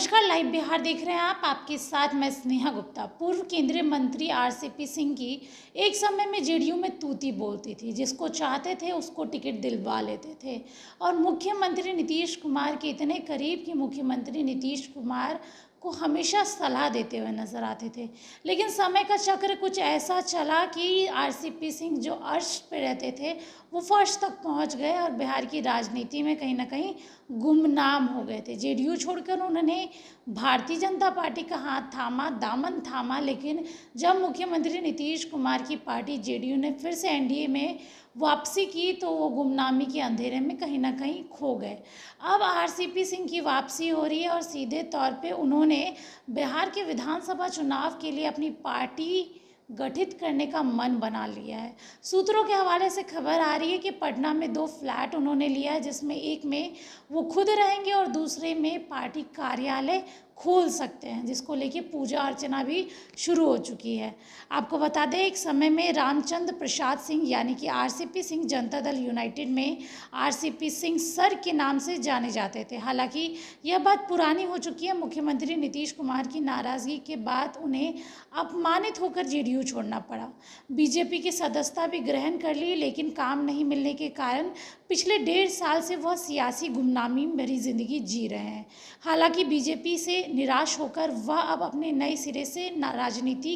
नमस्कार, लाइव बिहार देख रहे हैं आप। आपके साथ मैं स्नेहा गुप्ता। पूर्व केंद्रीय मंत्री आरसीपी सिंह की एक समय में जेडीयू में तूती बोलती थी। जिसको चाहते थे उसको टिकट दिलवा लेते थे और मुख्यमंत्री नीतीश कुमार के इतने करीब कि मुख्यमंत्री नीतीश कुमार को हमेशा सलाह देते हुए नजर आते थे। लेकिन समय का चक्र कुछ ऐसा चला कि आरसीपी सिंह जो अर्श पे रहते थे वो फर्श तक पहुंच गए और बिहार की राजनीति में कहीं ना कहीं गुमनाम हो गए थे। जेडीयू छोड़कर उन्होंने भारतीय जनता पार्टी का हाथ थामा, दामन थामा, लेकिन जब मुख्यमंत्री नीतीश कुमार की पार्टी जेडीयू ने फिर से एनडीए में वापसी की तो वो गुमनामी के अंधेरे में कहीं ना कहीं खो गए। अब आरसीपी सिंह की वापसी हो रही है और सीधे तौर पे उन्होंने बिहार के विधानसभा चुनाव के लिए अपनी पार्टी गठित करने का मन बना लिया है। सूत्रों के हवाले से खबर आ रही है कि पटना में 2 फ्लैट उन्होंने लिया है, जिसमें एक में वो खुद रहेंगे और दूसरे में पार्टी कार्यालय खोल सकते हैं, जिसको लेके पूजा अर्चना भी शुरू हो चुकी है। आपको बता दें, एक समय में रामचंद्र प्रसाद सिंह यानी कि आरसीपी सिंह जनता दल यूनाइटेड में आरसीपी सिंह सर के नाम से जाने जाते थे। हालांकि यह बात पुरानी हो चुकी है। मुख्यमंत्री नीतीश कुमार की नाराज़गी के बाद उन्हें अपमानित होकर जेडीयू छोड़ना पड़ा। बीजेपी की सदस्यता भी ग्रहण कर ली, लेकिन काम नहीं मिलने के कारण पिछले 1.5 साल से वह सियासी गुमनामी भरी जिंदगी जी रहे हैं। हालांकि बीजेपी से निराश होकर वह अब अपने नए सिरे से राजनीति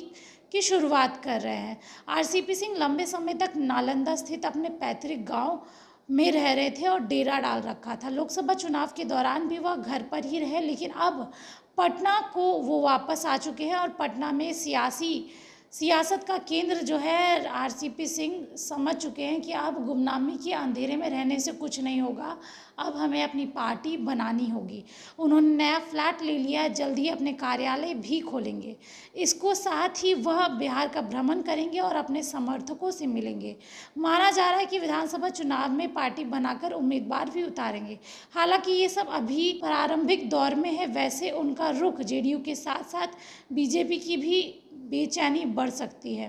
की शुरुआत कर रहे हैं। आरसीपी सिंह लंबे समय तक नालंदा स्थित अपने पैतृक गांव में रह रहे थे और डेरा डाल रखा था। लोकसभा चुनाव के दौरान भी वह घर पर ही रहे, लेकिन अब पटना को वो वापस आ चुके हैं और पटना में सियासत का केंद्र जो है आरसीपी सिंह समझ चुके हैं कि अब गुमनामी के अंधेरे में रहने से कुछ नहीं होगा, अब हमें अपनी पार्टी बनानी होगी। उन्होंने नया फ्लैट ले लिया है, जल्द ही अपने कार्यालय भी खोलेंगे। इसको साथ ही वह बिहार का भ्रमण करेंगे और अपने समर्थकों से मिलेंगे। माना जा रहा है कि विधानसभा चुनाव में पार्टी बनाकर उम्मीदवार भी उतारेंगे। हालांकि ये सब अभी प्रारंभिक दौर में है। वैसे उनका रुख जेडीयू के साथ साथ बीजेपी की भी बेचैनी बढ़ सकती है।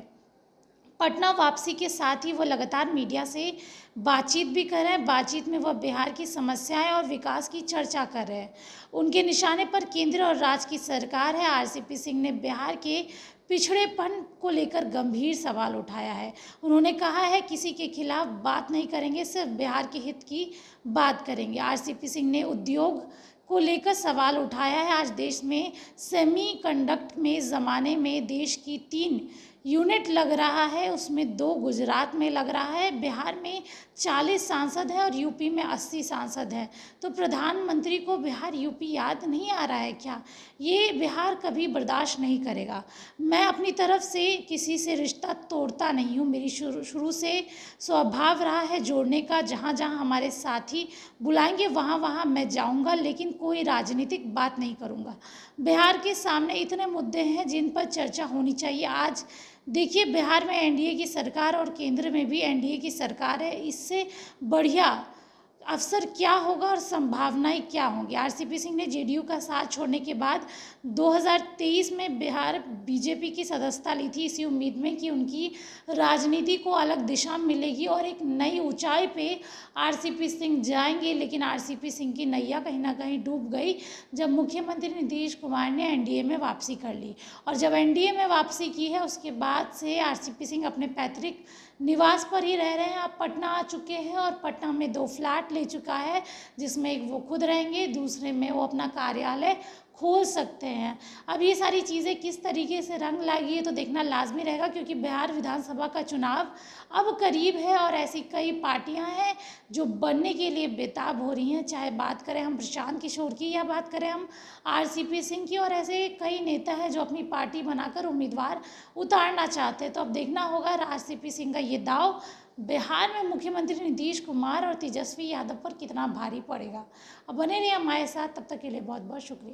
पटना वापसी के साथ ही वो लगातार मीडिया से बातचीत भी कर रहे हैं। बातचीत में वह बिहार की समस्याएं और विकास की चर्चा कर रहे हैं। उनके निशाने पर केंद्र और राज्य की सरकार है। आरसीपी सिंह ने बिहार के पिछड़ेपन को लेकर गंभीर सवाल उठाया है। उन्होंने कहा है किसी के खिलाफ बात नहीं करेंगे, सिर्फ बिहार के हित की बात करेंगे। आरसीपी सिंह ने उद्योग को लेकर सवाल उठाया है। आज देश में सेमीकंडक्टर में ज़माने में देश की 3 यूनिट लग रहा है, उसमें 2 गुजरात में लग रहा है। बिहार में 40 सांसद हैं और यूपी में 80 सांसद हैं। तो प्रधानमंत्री को बिहार यूपी याद नहीं आ रहा है क्या? ये बिहार कभी बर्दाश्त नहीं करेगा। मैं अपनी तरफ से किसी से रिश्ता तोड़ता नहीं हूँ। मेरी शुरू से स्वभाव रहा है जोड़ने का। जहाँ जहाँ हमारे साथी बुलाएंगे वहाँ वहाँ मैं जाऊँगा, लेकिन कोई राजनीतिक बात नहीं करूँगा। बिहार के सामने इतने मुद्दे हैं जिन पर चर्चा होनी चाहिए। आज देखिए, बिहार में एनडीए की सरकार और केंद्र में भी एनडीए की सरकार है। इससे बढ़िया अवसर क्या होगा और संभावनाएं क्या होंगी? आरसीपी सिंह ने जेडीयू का साथ छोड़ने के बाद 2023 में बिहार बीजेपी की सदस्यता ली थी, इसी उम्मीद में कि उनकी राजनीति को अलग दिशा मिलेगी और एक नई ऊंचाई पे आरसीपी सिंह जाएंगे। लेकिन आरसीपी सिंह की नैया कहीं ना कहीं डूब गई जब मुख्यमंत्री नीतीश कुमार ने एनडीए में वापसी कर ली। और जब एनडीए में वापसी की है उसके बाद से आरसीपी सिंह अपने पैतृक निवास पर ही रह रहे हैं। अब पटना आ चुके हैं और पटना में 2 फ्लैट ले चुका है, जिसमें एक वो खुद रहेंगे, दूसरे में वो अपना कार्यालय खोल सकते हैं। अब ये सारी चीज़ें किस तरीके से रंग लाएगी ये तो देखना लाजमी रहेगा, क्योंकि बिहार विधानसभा का चुनाव अब करीब है और ऐसी कई पार्टियां हैं जो बनने के लिए बेताब हो रही हैं। चाहे बात करें हम प्रशांत किशोर की या बात करें हम आरसीपी सिंह की, और ऐसे कई नेता हैं जो अपनी पार्टी बनाकर उम्मीदवार उतारना चाहते हैं। तो अब देखना होगा आरसीपी सिंह का ये दाव बिहार में मुख्यमंत्री नीतीश कुमार और तेजस्वी यादव पर कितना भारी पड़ेगा। अब बने रहिए हमारे साथ, तब तक के लिए बहुत बहुत शुक्रिया।